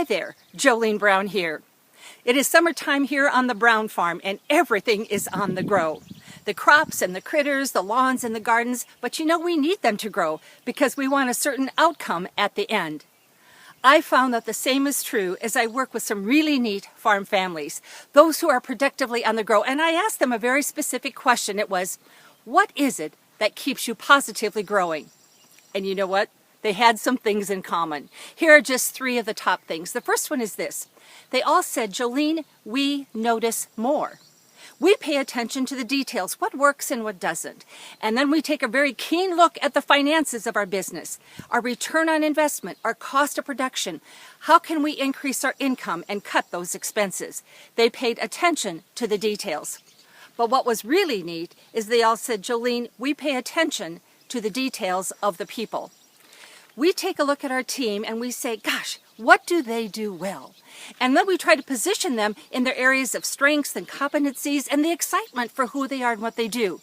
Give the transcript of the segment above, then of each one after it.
Hi there, Jolene Brown here. It is summertime here on the Brown farm and everything is on the grow. The crops and the critters, the lawns and the gardens, but you know we need them to grow because we want a certain outcome at the end. I found that the same is true as I work with some really neat farm families, those who are productively on the grow, and I asked them a very specific question. It was, what is it that keeps you positively growing? And you know what? They had some things in common. Here are just three of the top things. The first one is this. They all said, Jolene, we notice more. We pay attention to the details, what works and what doesn't. And then we take a very keen look at the finances of our business, our return on investment, our cost of production. How can we increase our income and cut those expenses? They paid attention to the details. But what was really neat is they all said, Jolene, we pay attention to the details of the people. We take a look at our team and we say, gosh, what do they do well? And then we try to position them in their areas of strengths and competencies and the excitement for who they are and what they do.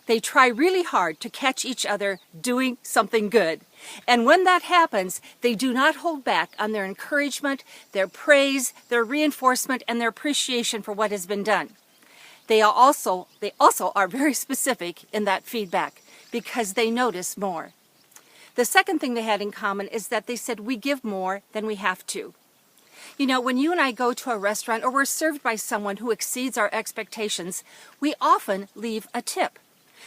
They try really hard to catch each other doing something good. And when that happens, they do not hold back on their encouragement, their praise, their reinforcement, and their appreciation for what has been done. They also are very specific in that feedback because they notice more. The second thing they had in common is that they said we give more than we have to. You know, when you and I go to a restaurant or we're served by someone who exceeds our expectations, we often leave a tip.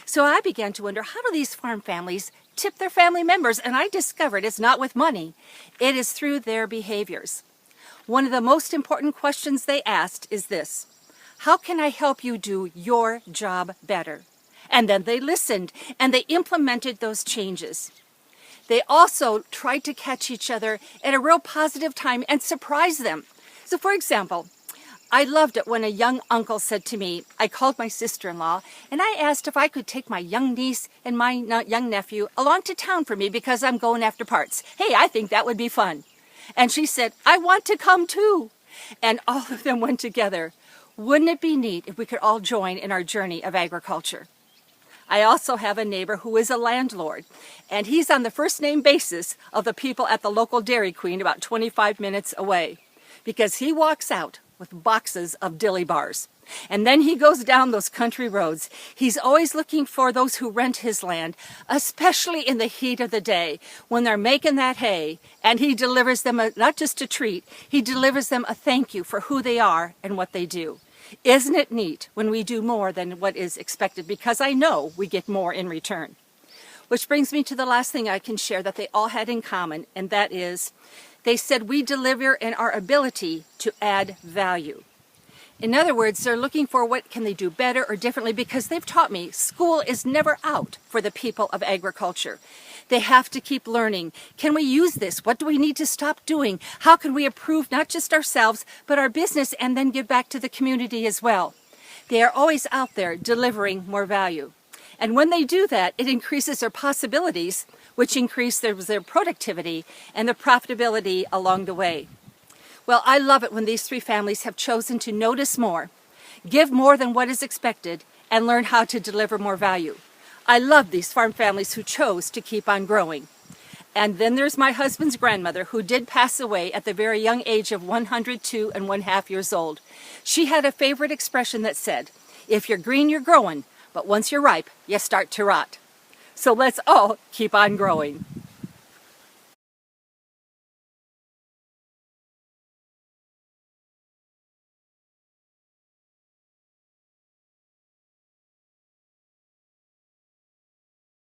So I began to wonder, how do these farm families tip their family members? And I discovered it's not with money. It is through their behaviors. One of the most important questions they asked is this: how can I help you do your job better? And then they listened and they implemented those changes. They also tried to catch each other at a real positive time and surprise them. So for example, I loved it when a young uncle said to me, I called my sister-in-law and I asked if I could take my young niece and my young nephew along to town for me because I'm going after parts. Hey, I think that would be fun. And she said, I want to come too. And all of them went together. Wouldn't it be neat if we could all join in our journey of agriculture? I also have a neighbor who is a landlord, and he's on the first name basis of the people at the local Dairy Queen about 25 minutes away, because he walks out with boxes of dilly bars. And then he goes down those country roads. He's always looking for those who rent his land, especially in the heat of the day when they're making that hay, and he delivers them not just a treat, he delivers them a thank you for who they are and what they do. Isn't it neat when we do more than what is expected? Because I know we get more in return. Which brings me to the last thing I can share that they all had in common, and that is they said we deliver in our ability to add value. In other words, they're looking for what can they do better or differently because they've taught me school is never out for the people of agriculture. They have to keep learning. Can we use this? What do we need to stop doing? How can we improve not just ourselves, but our business and then give back to the community as well? They are always out there delivering more value. And when they do that, it increases their possibilities, which increase their productivity and their profitability along the way. Well, I love it when these three families have chosen to notice more, give more than what is expected, and learn how to deliver more value. I love these farm families who chose to keep on growing. And then there's my husband's grandmother who did pass away at the very young age of 102 and 1/2 years old. She had a favorite expression that said, if you're green, you're growing, but once you're ripe, you start to rot. So let's all keep on growing.